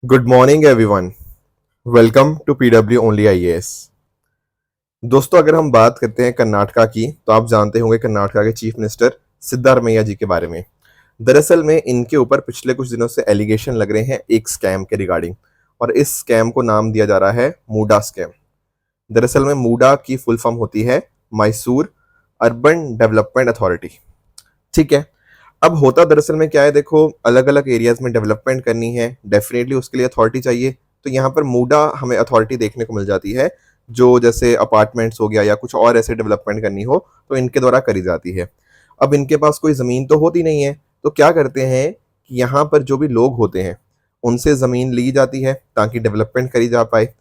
Good morning everyone. Welcome to PW only IAS. दोस्तों, अगर हम बात करते हैं कर्नाटका की, तो आप जानते होंगे कर्नाटका के चीफ मिनिस्टर सिद्धारमैया जी के बारे में। दरअसल में इनके ऊपर पिछले कुछ दिनों से एलिगेशन लग रहे हैं एक स्कैम के रिगार्डिंग, और इस स्कैम को नाम दिया जा रहा है मूडा स्कैम। दरअसल में मूडा की फुल फॉर्म होती है मैसूर अर्बन डेवलपमेंट अथॉरिटी। ठीक है। अब होता दरअसल में क्या है, देखो, अलग अलग एरियाज में डेवलपमेंट करनी है, डेफिनेटली उसके लिए अथॉरिटी चाहिए। तो यहाँ पर मूडा हमें अथॉरिटी देखने को मिल जाती है, जो जैसे अपार्टमेंट्स हो गया या कुछ और ऐसे डेवलपमेंट करनी हो तो इनके द्वारा करी जाती है। अब इनके पास कोई ज़मीन तो होती नहीं है, तो क्या करते हैं कि यहाँ पर जो भी लोग होते हैं उनसे ज़मीन ली जाती है ताकि डेवलपमेंट करी जा पाए।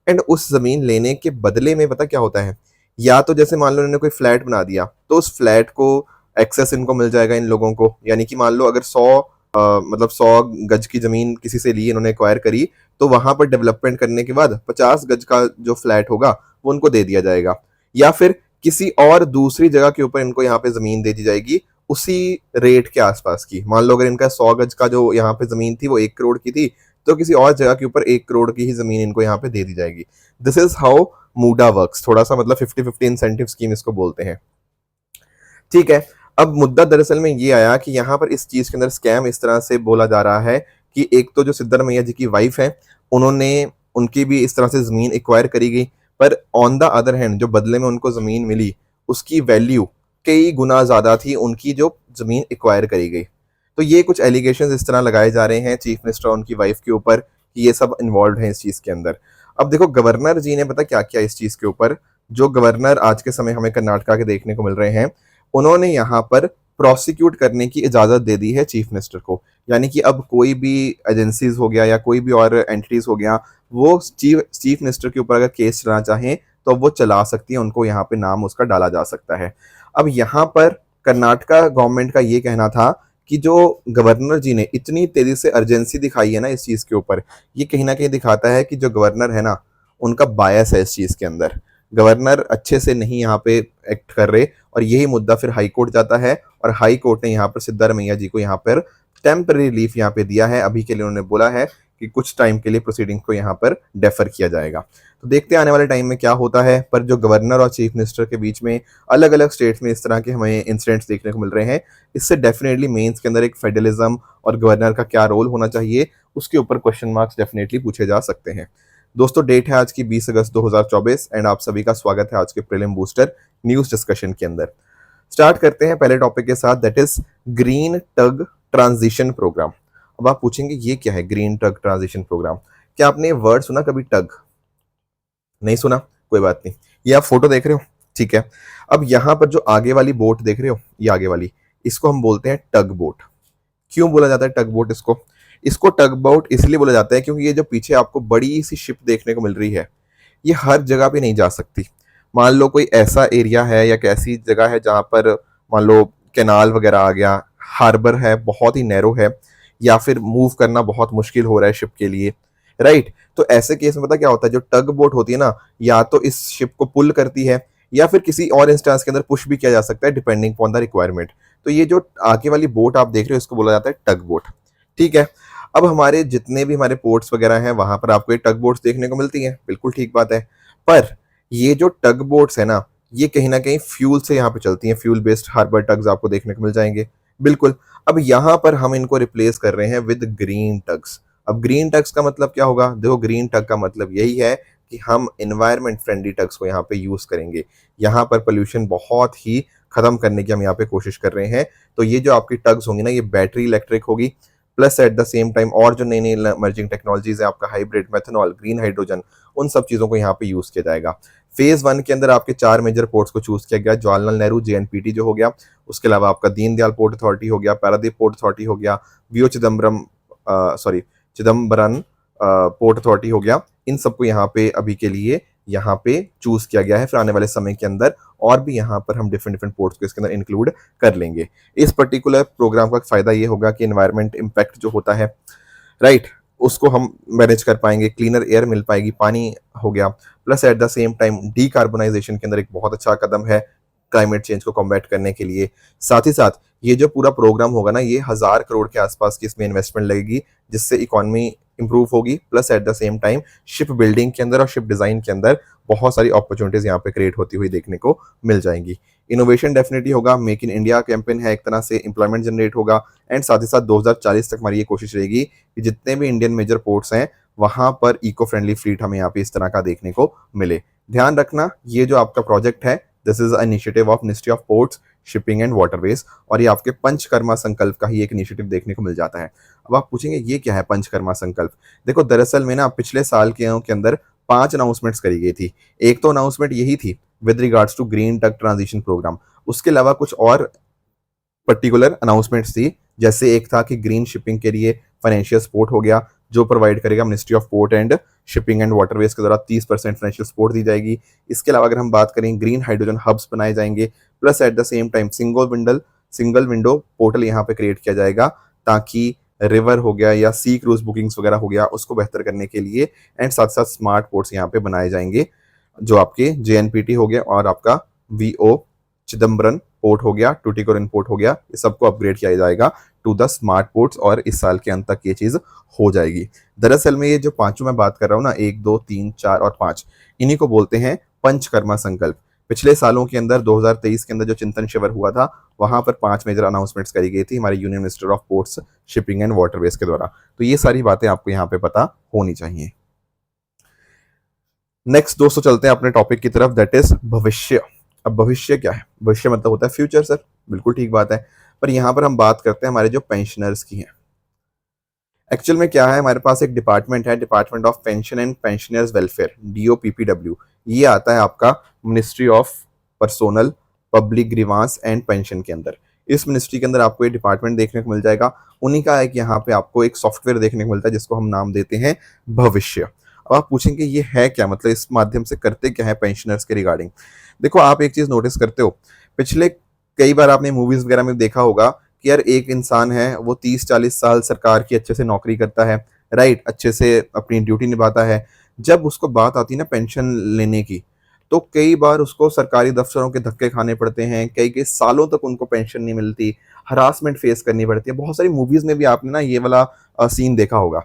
एंड उस ज़मीन लेने के बदले में पता क्या होता है, या तो जैसे मान लो इन्होंने कोई फ्लैट बना दिया तो उस फ्लैट को एक्सेस इनको मिल जाएगा इन लोगों को। यानी कि मान लो अगर 100 गज की जमीन किसी से ली, इन्होंने एक्वायर करी, तो वहां पर डेवलपमेंट करने के बाद 50 गज का जो फ्लैट होगा वो उनको दे दिया जाएगा। या फिर किसी और दूसरी जगह के ऊपर इनको यहाँ पे जमीन दे दी जाएगी उसी रेट के आसपास की। मान लो अगर इनका 100 गज का जो यहाँ पे जमीन थी वो 1 करोड़ की थी, तो किसी और जगह के ऊपर 1 करोड़ की ही जमीन इनको यहाँ पे दे दी जाएगी। This is how mooda works. थोड़ा सा मतलब 50-50 इंसेंटिव स्कीम इसको बोलते हैं। ठीक है। अब मुद्दा दरअसल में ये आया कि यहाँ पर इस चीज के अंदर स्कैम इस तरह से बोला जा रहा है कि एक तो जो सिद्धारमैया जी की वाइफ है, उन्होंने उनकी भी इस तरह से जमीन एक्वायर करी गई, पर ऑन द अदर हैंड जो बदले में उनको जमीन मिली उसकी वैल्यू कई गुना ज्यादा थी उनकी जो जमीन एक्वायर करी गई। तो ये कुछ एलिगेशन इस तरह लगाए जा रहे हैं चीफ मिनिस्टर और उनकी वाइफ के ऊपर कि ये सब इन्वॉल्व है इस चीज के अंदर। अब देखो, गवर्नर जी ने पता क्या किया इस चीज के ऊपर। जो गवर्नर आज के समय हमें कर्नाटका के देखने को मिल रहे हैं, उन्होंने यहाँ पर प्रोसिक्यूट करने की इजाजत दे दी है चीफ मिनिस्टर को। यानी कि अब कोई भी एजेंसीज हो गया या कोई भी और एंटिटीज हो गया, वो चीफ मिनिस्टर के ऊपर अगर केस चलाना चाहें तो वो चला सकती है, उनको यहाँ पे नाम उसका डाला जा सकता है। अब यहाँ पर कर्नाटका गवर्नमेंट का ये कहना था कि जो गवर्नर जी ने इतनी तेजी से अर्जेंसी दिखाई है ना इस चीज के ऊपर, ये कहीं ना कहीं दिखाता है कि जो गवर्नर है ना, उनका बायस है इस चीज के अंदर। गवर्नर अच्छे से नहीं यहाँ पे एक्ट कर रहे, और यही मुद्दा फिर हाई कोर्ट जाता है, और हाई कोर्ट ने यहाँ पर सिद्धारमैया जी को यहाँ पर टेम्पररी रिलीफ यहाँ पे दिया है। अभी के लिए उन्होंने बोला है कि कुछ टाइम के लिए प्रोसीडिंग को यहाँ पर डेफर किया जाएगा। तो देखते हैं आने वाले टाइम में क्या होता है। पर जो गवर्नर और चीफ मिनिस्टर के बीच में अलग अलग स्टेट्स में इस तरह के हमें इंसिडेंट्स देखने को मिल रहे हैं, इससे डेफिनेटली मेंस के अंदर एक फेडरलिज्म और गवर्नर का क्या रोल होना चाहिए उसके ऊपर क्वेश्चन मार्क्स डेफिनेटली पूछे जा सकते हैं। दोस्तों, डेट है आज की 20 अगस्त 2024 एंड आप सभी का स्वागत है आज के प्रीलिम बूस्टर न्यूज डिस्कशन के अंदर। स्टार्ट करते हैं पहले टॉपिक के साथ, that is green tug transition program. अब आप पूछेंगे ये क्या है ग्रीन टग ट्रांजिशन प्रोग्राम? क्या आपने वर्ड सुना कभी टग? नहीं सुना, कोई बात नहीं। ये आप फोटो देख रहे हो, ठीक है। अब यहाँ पर जो आगे वाली बोट देख रहे हो, ये आगे वाली, इसको हम बोलते हैं टग बोट। क्यों बोला जाता है टग बोट इसको? इसको टग बोट इसलिए बोला जाता है क्योंकि ये जो पीछे आपको बड़ी सी शिप देखने को मिल रही है, ये हर जगह पे नहीं जा सकती। मान लो कोई ऐसा एरिया है या कैसी जगह है जहां पर मान लो कैनाल वगैरह आ गया, हार्बर है, बहुत ही नैरो है, या फिर मूव करना बहुत मुश्किल हो रहा है शिप के लिए, राइट। तो ऐसे केस में पता क्या होता है, जो टग बोट होती है ना, या तो इस शिप को पुल करती है या फिर किसी और इंस्टेंस के अंदर पुश भी किया जा सकता है डिपेंडिंग अपॉन द रिक्वायरमेंट। तो ये जो आगे वाली बोट आप देख रहे हो इसको बोला जाता है टग बोट, ठीक है। अब हमारे जितने भी हमारे पोर्ट्स वगैरह हैं वहां पर आपको ये टग बोट्स देखने को मिलती हैं, बिल्कुल ठीक बात है। पर ये जो टग बोट्स है ना, ये कहीं ना कहीं फ्यूल से यहाँ पे चलती हैं, फ्यूल बेस्ड हार्बर टग्स आपको देखने को मिल जाएंगे, बिल्कुल। अब यहाँ पर हम इनको रिप्लेस कर रहे हैं विद ग्रीन टग्स। अब ग्रीन टग्स का मतलब क्या होगा? देखो, ग्रीन टग का मतलब यही है कि हम एनवायरमेंट फ्रेंडली टग्स को यहाँ पे यूज करेंगे। यहाँ पर पोल्यूशन बहुत ही खत्म करने की हम यहाँ पे कोशिश कर रहे हैं। तो ये जो आपकी टग्स होंगी ना, ये बैटरी इलेक्ट्रिक होगी, plus at the same time और जो नई नई इमर्जिंग टेक्नोलॉजीज है, आपका हाइब्रिड, मेथनॉल, ग्रीन हाइड्रोजन, उन सब चीजों को यहाँ पे यूज किया जाएगा। फेज 1 के अंदर आपके 4 मेजर पोर्ट्स को चूज किया गया, जवाहरलाल नेहरू जेएनपीटी जो हो गया, उसके अलावा आपका दीनदयाल पोर्ट अथॉरिटी हो गया, पारादीप पोर्ट अथॉरिटी हो गया, बीओ चिदम्बरम पोर्ट अथॉरिटी हो गया। इन सबको यहाँ पे अभी के लिए यहाँ पे चूज किया गया है। फिर आने वाले समय के अंदर और भी यहाँ पर हम डिफरेंट डिफरेंट पोर्ट्स को इसके अंदर इंक्लूड कर लेंगे। इस पर्टिकुलर प्रोग्राम का फायदा ये होगा कि एनवायरमेंट इम्पैक्ट जो होता है, राइट, उसको हम मैनेज कर पाएंगे, क्लीनर एयर मिल पाएगी, पानी हो गया, plus at the same time decarbonisation के अंदर एक बहुत अच्छा कदम है क्लाइमेट चेंज को कॉम्बैट करने के लिए। साथ ही साथ ये जो पूरा प्रोग्राम होगा ना, ये 1000 करोड़ के आसपास की इसमें इन्वेस्टमेंट लगेगी, जिससे इकोनॉमी इंप्रूव होगी, plus at the same time ship building के अंदर और शिप डिजाइन के अंदर बहुत सारी अपॉर्चुनिटीज यहाँ पे क्रिएट होती हुई देखने को मिल जाएंगी। इनोवेशन डेफिनेटली होगा, मेक इन इंडिया कैंपेन है, एक तरह से एम्प्लॉयमेंट जनरेट होगा, एंड साथ ही साथ 2040 तक हमारी ये कोशिश रहेगी कि जितने भी इंडियन मेजर पोर्ट्स हैं वहां पर इको फ्रेंडली फ्लीट हमें यहाँ पे इस तरह का देखने को मिले। ध्यान रखना, ये जो आपका प्रोजेक्ट है this is initiative of ministry of ports, shipping and waterways, और ये आपके पंचकर्मा संकल्प का ही एक इनिशिएटिव देखने को मिल जाता है। अब आप पूछेंगे ये क्या है पंचकर्मा संकल्प? देखो दरअसल में ना पिछले साल के अंदर 5 अनाउंसमेंट्स करी गई थी। एक तो अनाउंसमेंट यही थी विद रिगार्ड्स टू ग्रीन टक ट्रांजिशन प्रोग्राम, उसके अलावा कुछ और पर्टिकुलर अनाउंसमेंट्स थी, जैसे एक था कि ग्रीन शिपिंग के लिए फाइनेंशियल सपोर्ट हो गया जो प्रोवाइड करेगा ministry of port and shipping and waterways के द्वारा 30% फाइनेंशियल सपोर्ट दी जाएगी। इसके अलावा अगर हम बात करें ग्रीन हाइड्रोजन हब्स बनाए जाएंगे, plus at the same time single window portal यहाँ पे क्रिएट किया जाएगा ताकि रिवर हो गया या सी क्रूज बुकिंग्स वगैरह हो गया उसको बेहतर करने के लिए, एंड साथ साथ स्मार्ट पोर्ट्स यहाँ पे बनाए जाएंगे जो आपके JNPT हो गया और आपका VO चिदम्बरम पोर्ट हो गया, टूटिकोरिन पोर्ट हो गया, ये सबको अपग्रेड किया जाएगा टू द स्मार्ट पोर्ट्स और इस साल के अंत तक ये चीज हो जाएगी। दरअसल में ये जो पांचों मैं बात कर रहा हूँ ना, 1 2 3 4 और 5, इन्हीं को बोलते हैं पंचकर्मा संकल्प। पिछले सालों के अंदर 2023 के अंदर जो चिंतन शिविर हुआ था वहां पर 5 मेजर अनाउंसमेंट्स करी गई थी हमारे union minister of ports, shipping and waterways के द्वारा। तो ये सारी बातें आपको यहाँ पे पता होनी चाहिए। नेक्स्ट दोस्तों चलते हैं अपने टॉपिक की तरफ, दैट इज भविष्य। अब भविष्य क्या है? भविष्य मतलब होता है फ्यूचर सर, बिल्कुल ठीक बात है, पर यहाँ पर हम बात करते हैं हमारे जो पेंशनर्स की हैं। एक्चुअल में क्या है, हमारे पास एक डिपार्टमेंट है, department of pension and pensioners welfare, DOPPW। ये आता है आपका ministry of personnel public grievance and pension के अंदर। इस मिनिस्ट्री के अंदर आपको ये डिपार्टमेंट देखने को मिल जाएगा। उन्हीं का एक यहाँ पे आपको एक सॉफ्टवेयर देखने को मिलता है जिसको हम नाम देते हैं भविष्य। अब आप पूछेंगे ये है क्या, मतलब इस माध्यम से करते क्या है पेंशनर्स के रिगार्डिंग? देखो आप एक चीज नोटिस करते हो, पिछले कई बार आपने मूवीज वगैरह में देखा होगा कि यार एक इंसान है वो 30-40 साल सरकार की अच्छे से नौकरी करता है, राइट, अच्छे से अपनी ड्यूटी निभाता है। जब उसको बात आती है ना पेंशन लेने की, तो कई बार उसको सरकारी दफ्तरों के धक्के खाने पड़ते हैं, कई कई सालों तक उनको पेंशन नहीं मिलती, हरासमेंट फेस करनी पड़ती है। बहुत सारी मूवीज में भी आपने ना ये वाला सीन देखा होगा।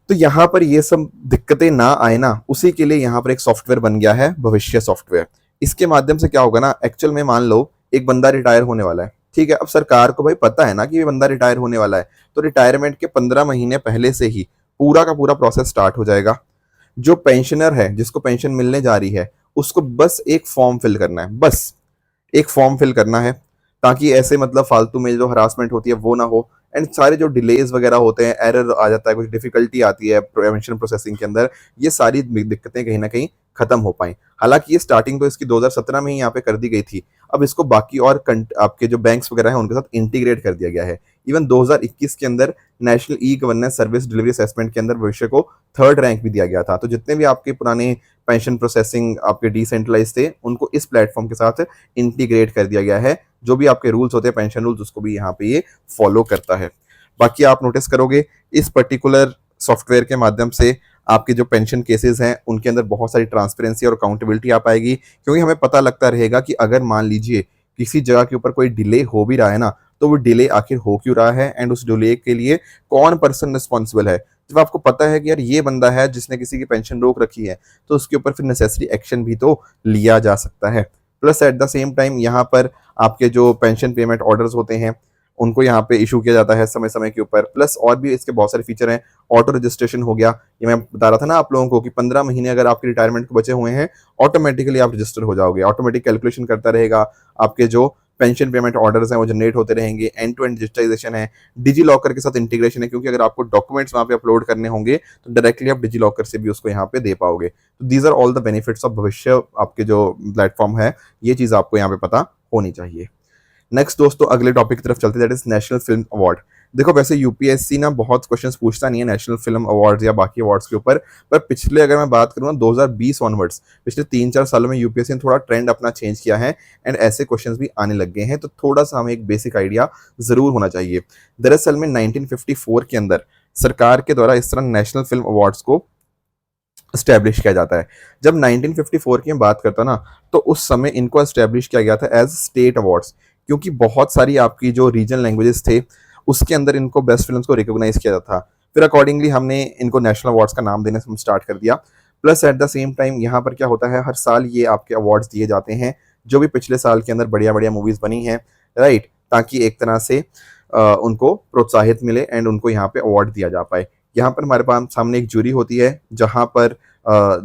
तो यहाँ पर ये सब दिक्कतें ना आए ना, उसी के लिए यहाँ पर एक सॉफ्टवेयर बन गया है भविष्य सॉफ्टवेयर। इसके माध्यम से क्या होगा ना, एक्चुअल में मान लो एक बंदा रिटायर होने वाला है, ठीक है, अब सरकार को भाई पता है ना कि ये बंदा रिटायर होने वाला है, तो रिटायरमेंट के 15 महीने पहले से ही पूरा का पूरा प्रोसेस स्टार्ट हो जाएगा। जो पेंशनर है जिसको पेंशन मिलने जा रही है उसको बस एक फॉर्म फिल करना है, बस एक फॉर्म फिल करना है, ताकि ऐसे मतलब फालतू में जो हरासमेंट होती है वो ना हो, एंड सारे जो डिलेज वगैरह होते हैं, एरर आ जाता है, कुछ डिफिकल्टी आती है पेंशन प्रोसेसिंग के अंदर, ये सारी दिक्कतें कहीं ना कहीं खत्म हो पाई। हालांकि ये स्टार्टिंग तो इसकी 2017 में ही यहाँ पे कर दी गई थी, अब इसको बाकी और आपके जो बैंक्स वगैरह हैं उनके साथ इंटीग्रेट कर दिया गया है। इवन 2021 के अंदर national e governance service delivery assessment के अंदर भविष्य को 3rd रैंक भी दिया गया था। तो जितने भी आपके पुराने पेंशन प्रोसेसिंग आपके डिसेंट्रलाइज थे उनको इस प्लेटफॉर्म के साथ इंटीग्रेट कर दिया गया है। जो भी आपके रूल्स होते हैं पेंशन रूल्स उसको भी यहाँ पे ये फॉलो करता है। बाकी आप नोटिस करोगे इस पर्टिकुलर सॉफ्टवेयर के माध्यम से आपके जो पेंशन केसेस हैं उनके अंदर बहुत सारी ट्रांसपेरेंसी और अकाउंटेबिलिटी आ पाएगी, क्योंकि हमें पता लगता रहेगा कि अगर मान लीजिए किसी जगह के ऊपर कोई डिले हो भी रहा है ना, तो वो डिले आखिर हो क्यों रहा है एंड उस डिले के लिए कौन पर्सन रिस्पॉन्सिबल है। जब आपको पता है कि यार ये बंदा है जिसने किसी की पेंशन रोक रखी है, तो उसके ऊपर फिर नेसेसरी एक्शन भी तो लिया जा सकता है। Plus at the same time यहाँ पर आपके जो पेंशन पेमेंट ऑर्डर्स होते हैं उनको यहाँ पे इशू किया जाता है समय समय के ऊपर। प्लस और भी इसके बहुत सारे फीचर हैं, ऑटो रजिस्ट्रेशन हो गया, ये मैं बता रहा था ना आप लोगों को कि 15 महीने अगर आपके रिटायरमेंट को बचे हुए हैं ऑटोमेटिकली आप रजिस्टर हो जाओगे, ऑटोमेटिक कैलकुलेशन करता रहेगा, आपके जो पेंशन पेमेंट ऑर्डर्स हैं वो जनरेट होते रहेंगे। एंड टू एंड डिजिटाइजेशन है, डिजी लॉकर के साथ इंटीग्रेशन है, क्योंकि अगर आपको डॉक्यूमेंट्स वहाँ पे अपलोड करने होंगे तो डायरेक्टली आप डिजी लॉकर से भी उसको यहाँ पे दे पाओगे। तो these are all the benefits of भविष्य आपके जो प्लेटफॉर्म है, ये चीज आपको यहाँ पे पता होनी चाहिए। नेक्स्ट दोस्तों अगले टॉपिक की तरफ चलते हैं, that is national film award. देखो वैसे यूपीएससी ना बहुत क्वेश्चंस पूछता नहीं है नेशनल फिल्म अवार्ड्स या बाकी अवार्ड्स के ऊपर, पर पिछले अगर मैं बात करूँ 2020 ऑनवर्ड्स पिछले 3-4 सालों में यूपीएससी ने थोड़ा ट्रेंड अपना चेंज किया है एंड ऐसे क्वेश्चंस भी आने लग गए हैं, तो थोड़ा सा हमें एक बेसिक आइडिया जरूर होना चाहिए। दरअसल में 1954 के अंदर सरकार के द्वारा इस तरह नेशनल फिल्म अवार्ड्स को स्टैब्लिश किया जाता है। जब 1954 की मैं बात करता ना, तो उस समय इनको एस्टेब्लिश किया गया था एज स्टेट अवार्ड्स, क्योंकि बहुत सारी आपकी जो रीजनल लैंग्वेजेस थे उसके अंदर इनको बेस्ट फिल्म्स को रिकॉग्नाइज किया जाता था। फिर अकॉर्डिंगली हमने इनको नेशनल अवार्ड्स का नाम देने से हम स्टार्ट कर दिया। Plus at the same time यहाँ पर क्या होता है, हर साल ये आपके अवार्ड्स दिए जाते हैं जो भी पिछले साल के अंदर बढ़िया बढ़िया मूवीज़ बनी हैं, राइट, ताकि एक तरह से उनको प्रोत्साहित मिले एंड उनको यहाँ पे अवार्ड दिया जा पाए। यहाँ पर हमारे पास सामने एक जूरी होती है जहाँ पर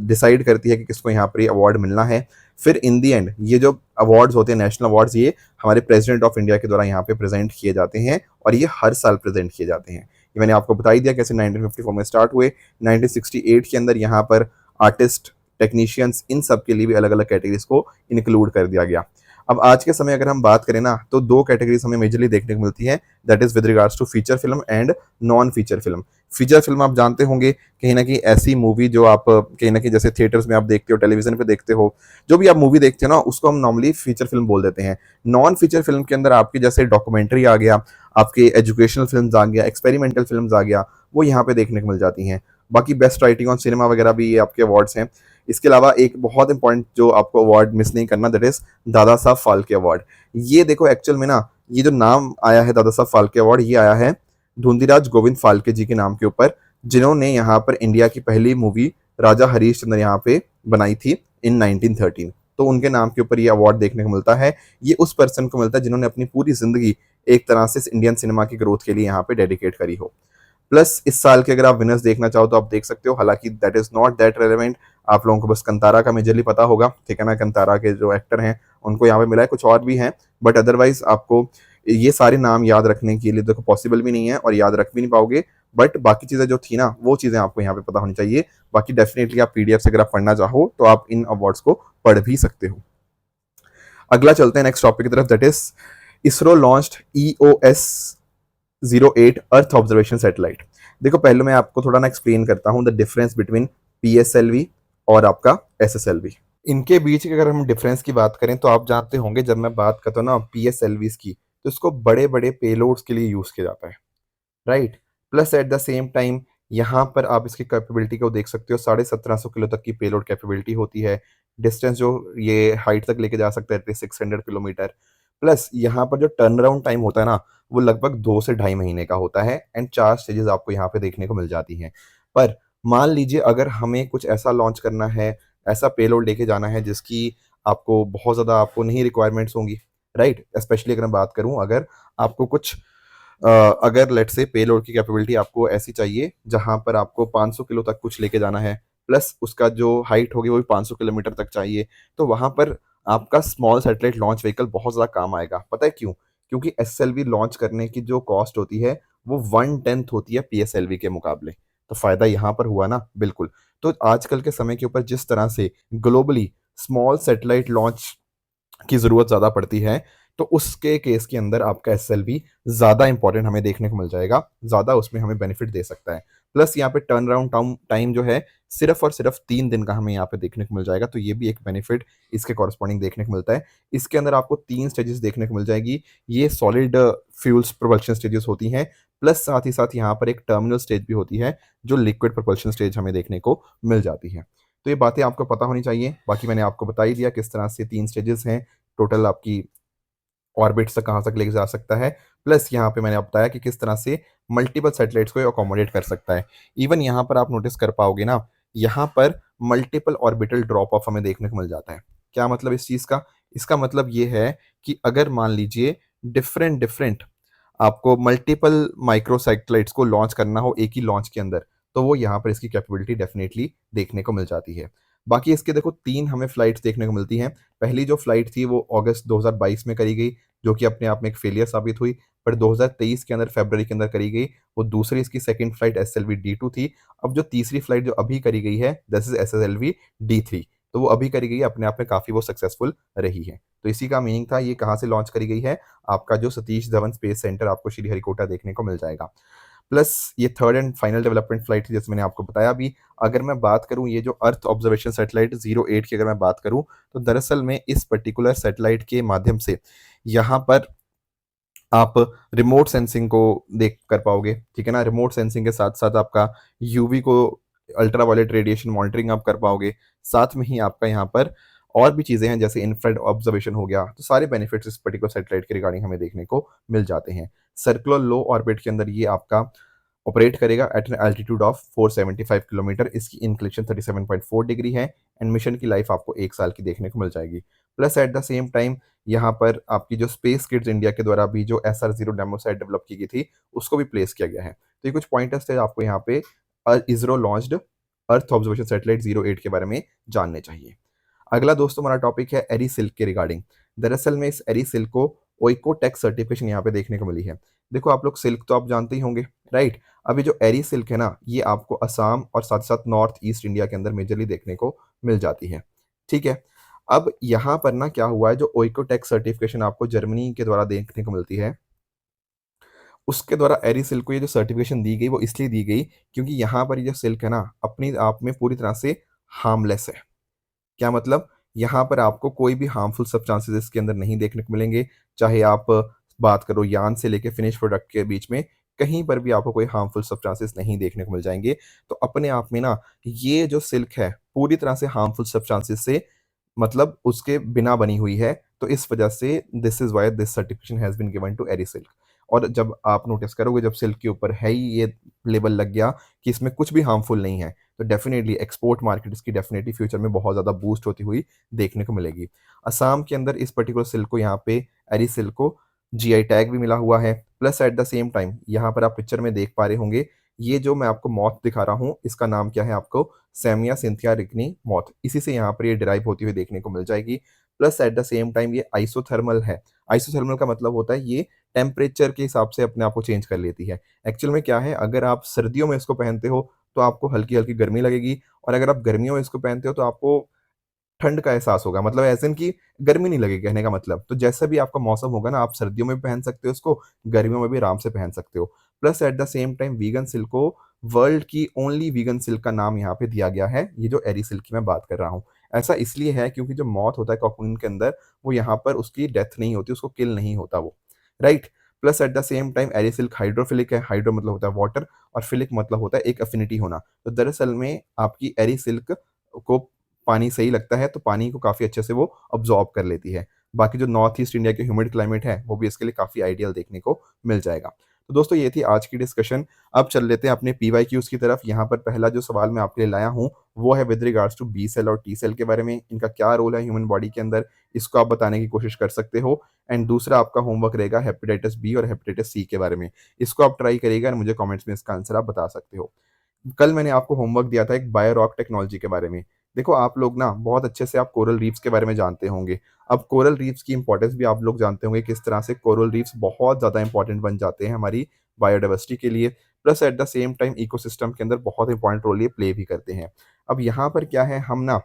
डिसाइड करती है कि किसको यहाँ पर ये अवार्ड मिलना है। फिर इन दी एंड ये जो अवार्ड्स होते हैं, नेशनल अवार्ड्स, ये हमारे प्रेसिडेंट ऑफ इंडिया के द्वारा यहाँ पे प्रेजेंट किए जाते हैं और ये हर साल प्रेजेंट किए जाते हैं। ये मैंने आपको बता ही दिया कैसे 1954 में स्टार्ट हुए। 1968 के अंदर यहाँ पर आर्टिस्ट, टेक्नीशियंस, इन सब के लिए भी अलग अलग कैटेगरीज को इंक्लूड कर दिया गया। अब आज के समय अगर हम बात करें ना, तो दो कैटेगरीज हमें मेजरली देखने को मिलती है, that is with regards to feature film and non feature film. Feature film आप जानते होंगे कहीं ना कहीं ऐसी मूवी जो आप कहीं ना कहीं जैसे थिएटर्स में आप देखते हो, टेलीविजन पे देखते हो, जो भी आप मूवी देखते हो ना, उसको हम नॉर्मली फीचर फिल्म बोल देते हैं। नॉन फीचर फिल्म के अंदर आपके जैसे डॉक्यूमेंट्री आ गया, आपके एजुकेशनल फिल्म आ गया, एक्सपेरिमेंटल फिल्म आ गया, वो यहाँ पे देखने को मिल जाती हैं। बाकी बेस्ट राइटिंग ऑन सिनेमा वगैरह भी ये आपके अवार्ड्स हैं। इसके अलावा एक बहुत इंपॉर्टेंट जो आपको अवार्ड मिस नहीं करना, that is Dada Saheb Phalke award. ये देखो एक्चुअल में ना, ये जो नाम आया है दादा साहब फाल्के अवार्ड, ये आया है धुंधीराज गोविंद फाल्के जी के नाम के ऊपर, जिन्होंने यहाँ पर इंडिया की पहली मूवी राजा हरीश चंद्र यहाँ पे बनाई थी इन 1913। तो उनके नाम के ऊपर ये अवार्ड देखने को मिलता है। ये उस पर्सन को मिलता है जिन्होंने अपनी पूरी जिंदगी एक तरह से इंडियन सिनेमा की ग्रोथ के लिए यहाँ पे डेडिकेट करी हो। प्लस इस साल के अगर आप विनर्स देखना चाहो तो आप देख सकते हो, हालांकि that is not that relevant. आप लोगों को बस कंतारा का मेजरली पता होगा, ठीक है ना, कंतारा के जो एक्टर हैं उनको यहाँ पे मिला है, कुछ और भी हैं, बट अदरवाइज आपको ये सारे नाम याद रखने के लिए देखो पॉसिबल भी नहीं है और याद रख भी नहीं पाओगे। बट बाकी चीजें जो थी ना, वो चीजें आपको यहाँ पे पता होनी चाहिए। बाकी डेफिनेटली आप पीडीएफ से अगर आप पढ़ना चाहो तो आप इन अवार्ड्स को पढ़ भी सकते हो। अगला चलते हैं नेक्स्ट टॉपिक की तरफ, that is ISRO launched EOS-08 earth observation satellite. देखो पहले मैं आपको थोड़ा ना एक्सप्लेन करता हूँ द डिफरेंस बिटवीन PSLV और आपका SSLV। इनके बीच की अगर हम डिफरेंस की बात करें तो आप जानते होंगे, जब मैं बात करता हूँ ना PSLVs की, तो इसको बड़े बड़े पेलोड्स के लिए यूज किया जाता है, right. Plus at the same time यहाँ पर आप इसकी कैपेबिलिटी को देख सकते हो, 1750 किलो तक की पेलोड कैपेबिलिटी होती है। डिस्टेंस जो ये हाइट तक लेके जा सकता है 600 किलोमीटर। प्लस यहाँ पर जो टर्न अराउंड टाइम होता है ना, वो लगभग 2 से ढाई महीने का होता है एंड 4 स्टेजेस आपको यहाँ पे देखने को मिल जाती हैं। पर मान लीजिए अगर हमें कुछ ऐसा लॉन्च करना है, ऐसा पेलोड लेके जाना है जिसकी आपको बहुत ज़्यादा आपको नहीं रिक्वायरमेंट्स होंगी, राइट। स्पेशली अगर मैं बात करूँ, अगर आपको कुछ अगर लेट्स से पेलोड की कैपेबिलिटी आपको ऐसी चाहिए जहां पर आपको 500 किलो तक कुछ लेके जाना है, प्लस उसका जो हाइट होगी वो भी 500 किलोमीटर तक चाहिए, तो वहां पर आपका स्मॉल सैटेलाइट लॉन्च व्हीकल बहुत ज़्यादा काम आएगा। पता है क्यों? क्योंकि SLV लॉन्च करने की जो कॉस्ट होती है वो 1/10 होती है PSLV के मुकाबले। तो फायदा यहाँ पर हुआ ना, बिल्कुल। तो आजकल के समय के ऊपर जिस तरह से ग्लोबली स्मॉल सैटेलाइट लॉन्च की ज़रूरत ज़्यादा पड़ती है, तो उसके केस के अंदर आपका SLV ज़्यादा इंपॉर्टेंट हमें देखने को मिल जाएगा, ज़्यादा उसमें हमें बेनिफिट दे सकता है। प्लस यहाँ पे टर्न अराउंड टाइम जो है सिर्फ और सिर्फ 3 दिन का हमें यहाँ पे देखने को मिल जाएगा, तो ये भी एक बेनिफिट इसके कॉरस्पॉन्डिंग देखने को मिलता है। इसके अंदर आपको 3 स्टेजेस देखने को मिल जाएगी। ये सॉलिड फ्यूल्स प्रोपल्शन स्टेजेस होती हैं, प्लस साथ ही साथ यहाँ पर एक टर्मिनल स्टेज भी होती है जो लिक्विड प्रोपल्शन स्टेज हमें देखने को मिल जाती है। तो ये बातें आपको पता होनी चाहिए। बाकी मैंने आपको बता ही दिया किस तरह से 3 स्टेजेस हैं, टोटल आपकी ऑर्बिट तक कहाँ तक लेके जा सकता है। प्लस यहाँ पे मैंने आपको बताया कि किस तरह से मल्टीपल सैटेलाइट्स को अकोमोडेट कर सकता है। इवन यहाँ पर आप नोटिस कर पाओगे ना, यहाँ पर मल्टीपल ऑर्बिटल ड्रॉप ऑफ हमें देखने को मिल जाता है। क्या मतलब इस चीज़ का? इसका मतलब ये है कि अगर मान लीजिए डिफरेंट डिफरेंट आपको मल्टीपल माइक्रो सैटेलाइट्स को लॉन्च करना हो एक ही लॉन्च के अंदर, तो वो यहाँ पर इसकी कैपेबिलिटी डेफिनेटली देखने को मिल जाती है। बाकी इसके देखो 3 हमें फ्लाइट्स देखने को मिलती हैं। पहली जो फ्लाइट थी वो अगस्त 2022 में करी गई, जो कि अपने आप में एक फेलियर साबित हुई। पर 2023 के अंदर फरवरी के अंदर करी गई, वो दूसरी इसकी सेकंड फ्लाइट SLV D2 थी। अब जो तीसरी फ्लाइट जो अभी करी गई है, दिस इज SLV D3, तो वो अभी करी गई है, अपने आप में काफ़ी वो सक्सेसफुल रही है। तो इसी का मीनिंग था, ये कहाँ से लॉन्च करी गई है, आपका जो सतीश धवन स्पेस सेंटर आपको श्रीहरिकोटा देखने को मिल जाएगा। प्लस ये third and final development flight थी, जैसे मैंने आपको बताया अभी। अगर मैं बात करूं ये जो अर्थ ऑब्जर्वेशन सैटेलाइट 08 की अगर मैं बात करूं, तो दरअसल में इस पर्टिकुलर सैटेलाइट के माध्यम से यहाँ पर आप रिमोट सेंसिंग को देख कर पाओगे, ठीक है ना। रिमोट सेंसिंग के साथ साथ आपका यूवी को, अल्ट्रा वायलेट रेडिएशन मॉनिटरिंग आप कर पाओगे। साथ में ही आपका यहाँ पर और भी चीज़ें हैं जैसे इंफ्रारेड ऑब्जर्वेशन हो गया। तो सारे बेनिफिट्स इस पर्टिकुलर सैटेलाइट के रिगार्डिंग हमें देखने को मिल जाते हैं। सर्कुलर लो ऑर्बिट के अंदर ये आपका ऑपरेट करेगा at an altitude of 475 kilometre. इसकी इंक्लिनेशन 37.4 डिग्री है एंड मिशन की लाइफ आपको 1 साल की देखने को मिल जाएगी। Plus at the same time यहाँ पर आपकी जो स्पेस किड्स इंडिया के द्वारा भी जो SR-0 डेमो साइट डेवलप की गई थी उसको भी प्लेस किया गया है। तो ये कुछ पॉइंटर्स थे आपको यहाँ पे ISRO launched earth observation satellite 08 के बारे में जानने चाहिए। अगला दोस्तों हमारा टॉपिक है एरी सिल्क के रिगार्डिंग। दरअसल में इस एरी सिल्क को ओइकोटेक सर्टिफिकेशन यहाँ पे देखने को मिली है। देखो आप लोग सिल्क तो आप जानते ही होंगे, राइट। अभी जो एरी सिल्क है ना, ये आपको असम और साथ साथ नॉर्थ ईस्ट इंडिया के अंदर मेजरली देखने को मिल जाती है, ठीक है। अब यहाँ पर ना क्या हुआ है, जो ओइकोटेक सर्टिफिकेशन आपको जर्मनी के द्वारा देखने को मिलती है, उसके द्वारा एरी सिल्क को ये जो सर्टिफिकेशन दी गई वो इसलिए दी गई क्योंकि यहाँ पर ये जो सिल्क है ना, अपनी आप में पूरी तरह से हार्मलेस है। क्या मतलब, यहाँ पर आपको कोई भी हार्मफुल सब्सटेंसेस इसके अंदर नहीं देखने को मिलेंगे। चाहे आप बात करो यार्न से लेके फिनिश प्रोडक्ट के बीच में, कहीं पर भी आपको कोई हार्मफुल सब्सटेंसेस नहीं देखने को मिल जाएंगे। तो अपने आप में ना ये जो सिल्क है पूरी तरह से हार्मफुल सब्सटेंसेस से मतलब उसके बिना बनी हुई है। तो इस वजह से this is why this certification has been given to Eri silk. और जब आप नोटिस करोगे, जब सिल्क के ऊपर है ही ये लेबल लग गया कि इसमें कुछ भी हार्मफुल नहीं है, तो डेफिनेटली एक्सपोर्ट मार्केट इसकी डेफिनेटली फ्यूचर में बहुत ज़्यादा बूस्ट होती हुई देखने को मिलेगी। असम के अंदर इस पर्टिकुलर सिल्क को, यहाँ पे एरी सिल्क को GI टैग भी मिला हुआ है। Plus at the same time यहाँ पर आप पिक्चर में देख पा रहे होंगे, ये जो मैं आपको मॉथ दिखा रहा हूँ इसका नाम क्या है, आपको सेमिया सिंथिया रिकनी मॉथ, इसी से यहाँ पर ये डिराइव होती हुई देखने को मिल जाएगी। Plus at the same time ये आइसोथर्मल है। आइसोथर्मल का मतलब होता है ये टेम्परेचर के हिसाब से अपने आप को चेंज कर लेती है। एक्चुअल में क्या है, अगर आप सर्दियों में इसको पहनते हो तो आपको हल्की-हल्की गर्मी लगेगी, और अगर आप गर्मियों में इसको पहनते हो तो आपको ठंड का एहसास होगा। मतलब ऐसे इन कि गर्मी नहीं लगेगी, कहने का मतलब। तो जैसा भी आपका मौसम होगा ना, आप सर्दियों में भी पहन सकते हो इसको, गर्मियों में भी आराम से पहन सकते हो। Plus at the same time vegan silk को वर्ल्ड की ओनली वीगन सिल्क का नाम यहाँ पे दिया गया है, ये जो एरी सिल्क की मैं बात कर रहा हूँ। ऐसा इसलिए है क्योंकि जो मॉथ होता है कोकून के अंदर, वो यहाँ पर उसकी डेथ नहीं होती, उसको किल नहीं होता वो, right. Plus at the same time Eri silk hydrophilic है। हाइड्रो मतलब होता है वाटर, और फिलिक मतलब होता है एक अफिनिटी होना। तो दरअसल में आपकी एरी सिल्क को पानी सही लगता है, तो पानी को काफ़ी अच्छे से वो अब्ज़ॉर्ब कर लेती है। बाकी जो नॉर्थ ईस्ट इंडिया के ह्यूमिड क्लाइमेट है, वो भी इसके लिए काफ़ी आइडियल देखने को मिल जाएगा। तो दोस्तों ये थी आज की डिस्कशन। अब चल लेते हैं अपने PYQs की तरफ। यहाँ पर पहला जो सवाल मैं आपके लिए लाया हूँ, वो है with regards to B cell और टी सेल के बारे में। इनका क्या रोल है ह्यूमन बॉडी के अंदर, इसको आप बताने की कोशिश कर सकते हो। एंड दूसरा आपका होमवर्क रहेगा हेपेटाइटिस बी और हेपेटाइटिस सी के बारे में। इसको आप ट्राई करिएगा और मुझे कमेंट्स में इसका आंसर आप बता सकते हो। कल मैंने आपको होमवर्क दिया था एक बायोरॉक टेक्नोलॉजी के बारे में। देखो आप लोग ना बहुत अच्छे से आप कोरल रीफ्स के बारे में जानते होंगे। अब कोरल रीफ्स की इंपॉर्टेंस भी आप लोग जानते होंगे, किस तरह से कोरल रीफ्स बहुत ज़्यादा इंपॉर्टेंट बन जाते हैं हमारी बायोडाइवर्सिटी के लिए। Plus at the same time ecosystem के अंदर बहुत इंपॉर्टेंट रोल ये प्ले भी करते हैं। अब यहाँ पर क्या है, हम ना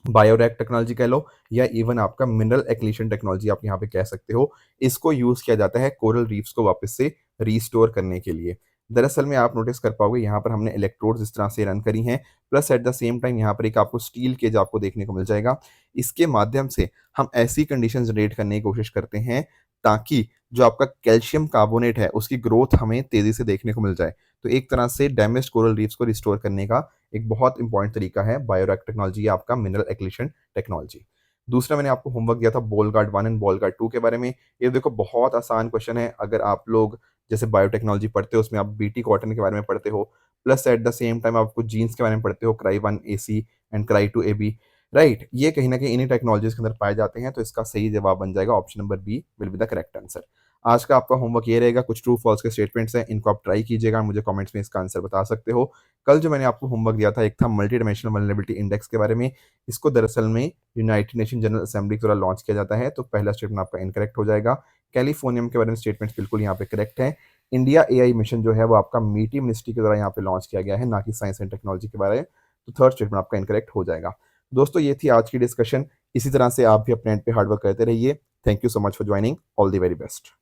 बायोरैक टेक्नोलॉजी कह लो या इवन आपका मिनरल एक्लीशन टेक्नोलॉजी आप यहाँ पे कह सकते हो, इसको यूज़ किया जाता है कोरल रीफ्स को वापस से रीस्टोर करने के लिए। दरअसल में आप नोटिस कर पाओगे, यहाँ पर हमने इलेक्ट्रोड्स इस तरह से रन करी हैं। Plus at the same time यहाँ पर एक आपको स्टील केज आपको देखने को मिल जाएगा। इसके माध्यम से हम ऐसी कंडीशन जनरेट करने की कोशिश करते हैं ताकि जो आपका कैल्शियम कार्बोनेट है उसकी ग्रोथ हमें तेज़ी से देखने को मिल जाए। तो एक तरह से डैमेज्ड कोरल रीफ्स को रिस्टोर करने का एक बहुत इंपॉर्टेंट तरीका है बायोरैक टेक्नोलॉजी या आपका मिनरल एक्लीशन टेक्नोलॉजी। दूसरा मैंने आपको होमवर्क दिया था ball guard 1 and ball guard 2 के बारे में। ये देखो बहुत आसान क्वेश्चन है, अगर आप लोग जैसे बायोटेक्नोलॉजी पढ़ते हो उसमें आप बीटी कॉटन के बारे में पढ़ते हो, plus at the same time आप कुछ जीन्स के बारे में पढ़ते हो, cry 1 AC and cry 2 AB, right. ये कहीं ना कहीं इन्हीं टेक्नोलॉजीज के अंदर पाए जाते हैं। तो इसका सही जवाब बन जाएगा option number B will be the correct answer. आज का आपका होमवर्क ये रहेगा, कुछ ट्रू फॉल्स के स्टेटमेंट्स हैं, इनको आप ट्राई कीजिएगा, मुझे कमेंट्स में इसका आंसर बता सकते हो। कल जो मैंने आपको होमवर्क दिया था, एक था मल्टी डायमेंशनल वल्नरेबिलिटी इंडेक्स के बारे में। इसको दरअसल में यूनाइटेड नेशन जनरल असेंबली द्वारा लॉन्च किया जाता है, तो पहला स्टेटमेंट आपका इनकरेक्ट हो जाएगा। कैलिफोर्नियम के बारे में स्टेटमेंट्स बिल्कुल यहाँ पे करेक्ट है। इंडिया AI मिशन जो है वो आपका मीटी मिनिस्ट्री के द्वारा यहाँ पे लॉन्च किया गया है, ना कि साइंस एंड टेक्नोलॉजी के बारे में। तो थर्ड स्टेटमेंट आपका इनकरेक्ट हो जाएगा। दोस्तों ये थी आज की डिस्कशन। इसी तरह से आप भी अपने एंड पे हार्डवर्क करते रहिए। Thank you so much for joining. All the very best.